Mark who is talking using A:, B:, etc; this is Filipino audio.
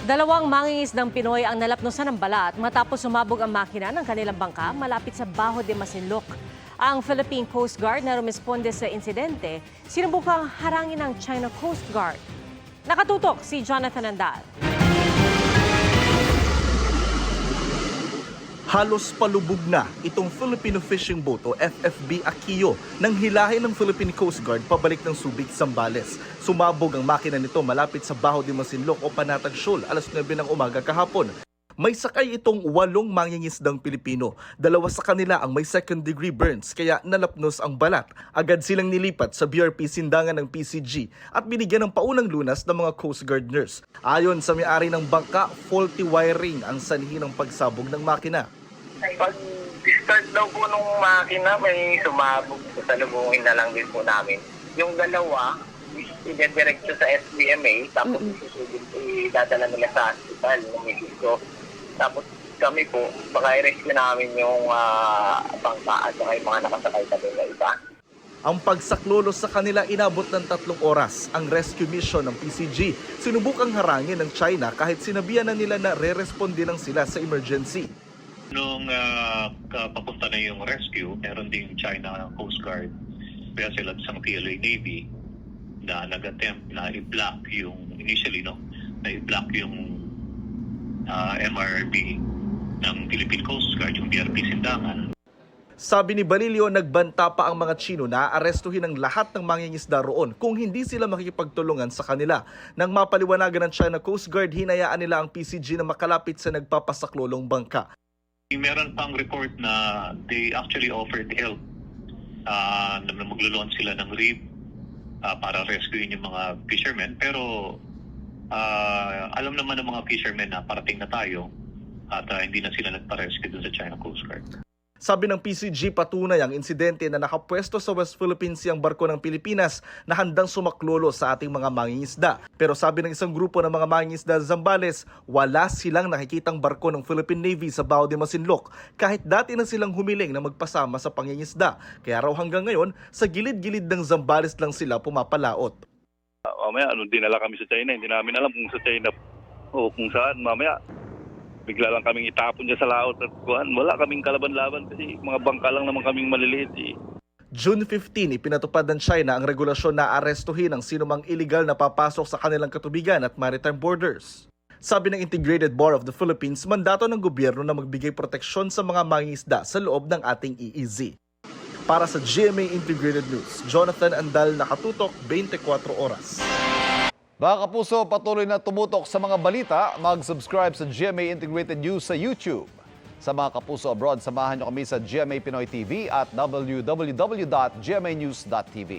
A: Dalawang mangingisdang Pinoy ang nalapnosan ng balat matapos sumabog ang makina ng kanilang bangka malapit sa Bajo de Masinloc. Ang Philippine Coast Guard na rumisponde sa insidente, sinubukang harangin ng China Coast Guard. Nakatutok si Jonathan Andal.
B: Halos palubog na itong Filipino fishing boat o FFB Aquio nang hilahin ng Philippine Coast Guard pabalik ng Subic, Zambales. Sumabog ang makina nito malapit sa Bajo de Masinloc o Panatag Shoal alas 9 ng umaga kahapon. May sakay itong 8 mangingisdang Pilipino. 2 sa kanila ang may second-degree burns kaya nalapnos ang balat. Agad silang nilipat sa BRP Sindangan ng PCG at binigyan ng paunang lunas ng mga Coast Guard nurse. Ayon sa may-ari ng bangka, faulty wiring ang sanhi ng pagsabog ng makina.
C: Pag-start daw po nung makina, may sumabog. Salubungin na lang din po namin. Yung dalawa, i-diretso sa SBMA, tapos idadala nila sa hospital ng Mexico. Tapos kami po, baka i-rescue namin yung bangka at saka yung mga nakasakay sa nila iba.
B: Ang pagsaklolo sa kanila inabot ng 3 oras. Ang rescue mission ng PCG, sinubukang harangin ng China kahit sinabihan na nila na re-responde lang sila sa emergency.
D: Nung papunta na yung rescue, meron ding China Coast Guard vessel at isang PLA Navy na nag-attempt na i-block yung, initially, na i-block yung MRB ng Philippine Coast Guard, yung BRP Sindangan.
B: Sabi ni Balilio, nagbanta pa ang mga Chino na aarestuhin ang lahat ng mangingisda roon kung hindi sila makikipagtulungan sa kanila. Nang mapaliwanagan ng China Coast Guard, hinayaan nila ang PCG na makalapit sa nagpapasaklolong bangka.
D: Meron pang report na they actually offered help na maglo-launch sila ng RIB para rescuein yung mga fishermen. Pero alam naman ng mga fishermen na parating na tayo at hindi na sila nagpa-rescue dun sa China Coast Guard.
B: Sabi ng PCG, patunay ang insidente na nakapwesto sa West Philippine Sea ang barko ng Pilipinas na handang sumaklolo sa ating mga mangingisda. Pero sabi ng isang grupo ng mga mangingisda sa Zambales, wala silang nakikitang barko ng Philippine Navy sa Bajo de Masinloc kahit dati na silang humiling na magpasama sa pangingisda. Kaya raw hanggang ngayon, sa gilid-gilid ng Zambales lang sila pumapalaot.
E: Mamaya, dinala kami sa China, hindi namin alam kung sa China o kung saan. Mamaya, bigla lang kaming itapon dyan sa laot at wala kaming kalaban-laban kasi mga bangka lang naman kaming maliliit.
B: June 15, ipinatupad ng China ang regulasyon na arestuhin ang sinumang illegal na papasok sa kanilang katubigan at maritime borders. Sabi ng Integrated Bar of the Philippines, mandato ng gobyerno na magbigay proteksyon sa mga mangingisda sa loob ng ating EEZ. Para sa GMA Integrated News, Jonathan Andal, nakatutok 24 oras.
F: Mga kapuso, patuloy na tumutok sa mga balita, mag-subscribe sa GMA Integrated News sa YouTube. Sa mga kapuso abroad, samahan niyo kami sa GMA Pinoy TV at www.gmanews.tv.